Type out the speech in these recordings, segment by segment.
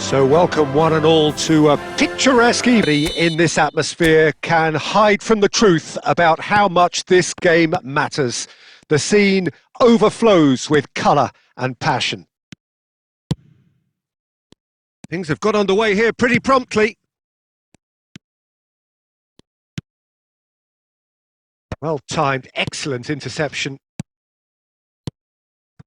So welcome one and all to a picturesque evening in this atmosphere can hide from the truth about how much this game matters. The scene overflows with colour and passion. Things have got underway here pretty promptly. Well-timed, excellent interception.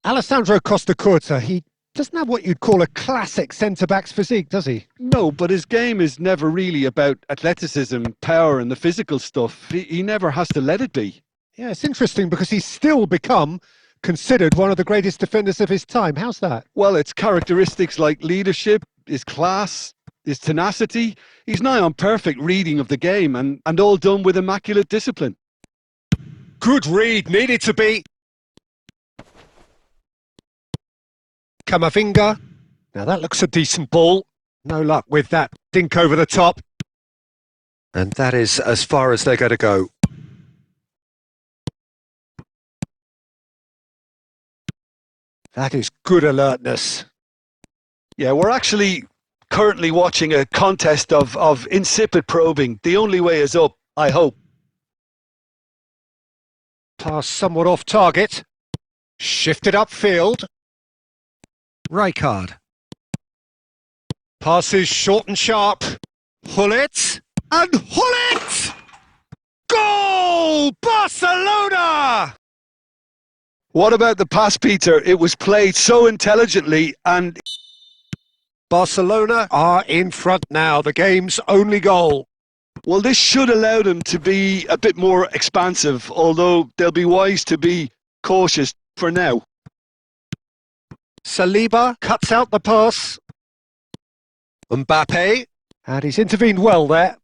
Alessandro Costacurta, he doesn't have what you'd call a classic centre-back's physique, does he? No, but his game is never really about athleticism, power and the physical stuff. He never has to let it be. Yeah, it's interesting because he's still become considered one of the greatest defenders of his time. How's that? Well, it's characteristics like leadership, his class, his tenacity. He's nigh on perfect reading of the game and all done with immaculate discipline. Good read, needed to be. Camavinga. Now that looks a decent ball. No luck with that dink over the top. And that is as far as they're going to go. That is good alertness. Yeah, we're actually currently watching a contest of insipid probing. The only way is up, I hope. Pass somewhat off target. Shifted upfield. Rijkaard. Passes short and sharp. Hullet. And Hullet! Goal! Barcelona! What about the pass, Peter? It was played so intelligently and... Barcelona are in front now, the game's only goal. Well, this should allow them to be a bit more expansive, although they'll be wise to be cautious for now. Saliba cuts out the pass. Mbappe, and he's intervened well there.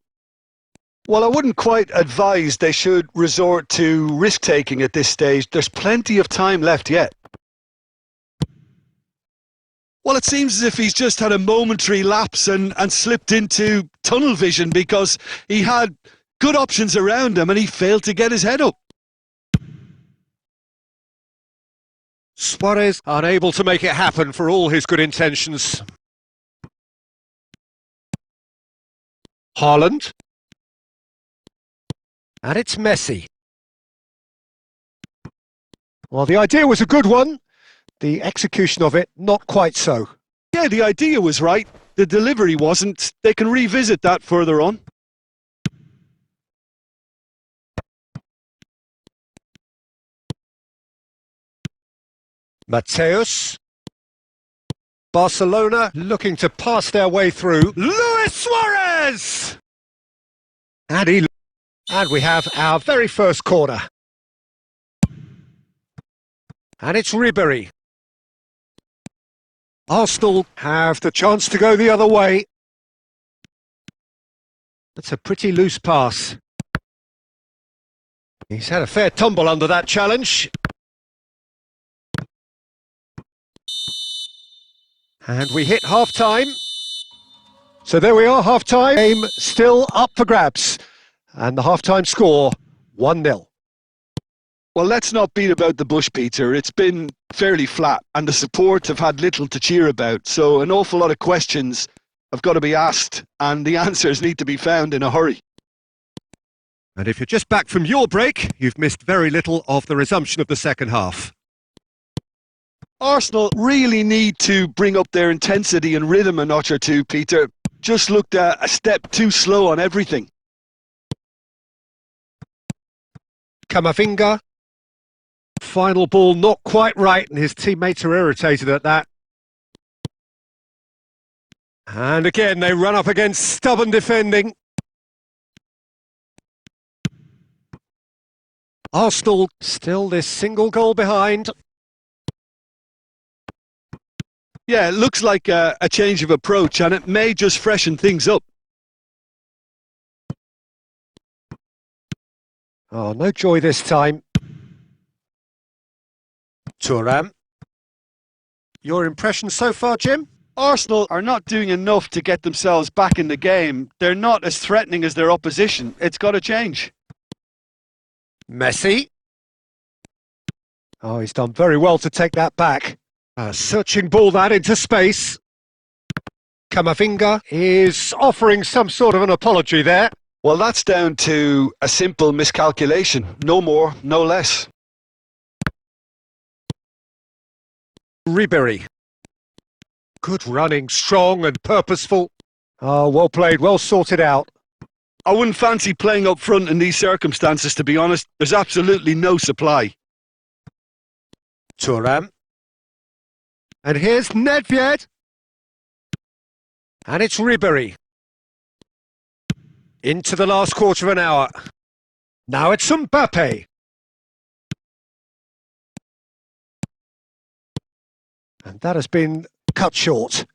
Well, I wouldn't quite advise they should resort to risk-taking at this stage. There's plenty of time left yet. Well, it seems as if he's just had a momentary lapse and slipped into tunnel vision because he had good options around him and he failed to get his head up. Suarez unable to make it happen for all his good intentions. Haaland. And it's Messi. Well, the idea was a good one. The execution of it, not quite so. Yeah, the idea was right. The delivery wasn't. They can revisit that further on. Mateus. Barcelona looking to pass their way through. Luis Suarez! And we have our very first corner. And it's Ribéry. Arsenal have the chance to go the other way. That's a pretty loose pass. He's had a fair tumble under that challenge. And we hit half-time. So there we are, half-time. Game still up for grabs. And the half-time score, 1-0. Well, let's not beat about the bush, Peter. It's been fairly flat, and the support have had little to cheer about. So an awful lot of questions have got to be asked, and the answers need to be found in a hurry. And if you're just back from your break, you've missed very little of the resumption of the second half. Arsenal really need to bring up their intensity and rhythm a notch or two, Peter. Just looked a step too slow on everything. Camavinga. Final ball not quite right, and his teammates are irritated at that. And again, they run up against stubborn defending. Arsenal still this single goal behind. Yeah, it looks like a change of approach, and it may just freshen things up. Oh, no joy this time. Thuram. Your impression so far, Jim? Arsenal are not doing enough to get themselves back in the game. They're not as threatening as their opposition. It's got to change. Messi. Oh, he's done very well to take that back. A searching ball that into space. Camavinga is offering some sort of an apology there. Well, that's down to a simple miscalculation. No more, no less. Ribery. Good running, strong and purposeful. Oh, well played, well sorted out. I wouldn't fancy playing up front in these circumstances, to be honest. There's absolutely no supply. Thuram. And here's Nedved. And it's Ribery. Into the last quarter of an hour. Now it's Mbappe. And that has been cut short.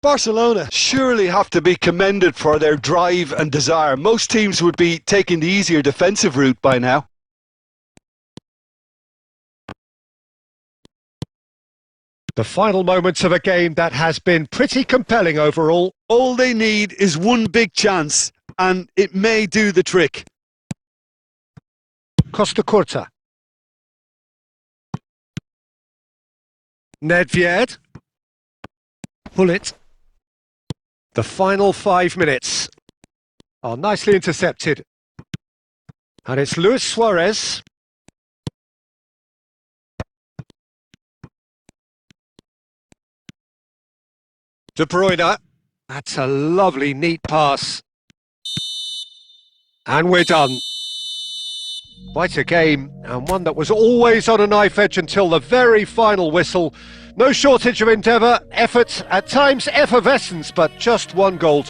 Barcelona surely have to be commended for their drive and desire. Most teams would be taking the easier defensive route by now. The final moments of a game that has been pretty compelling overall. All they need is one big chance, and it may do the trick. Costa Curta. Nedved. Bullet. The final 5 minutes. Oh, nicely intercepted. And it's Luis Suarez. De Bruyne. That's a lovely, neat pass. And we're done. Quite a game, and one that was always on a knife edge until the very final whistle. No shortage of endeavour, effort, at times effervescence, but just one goal.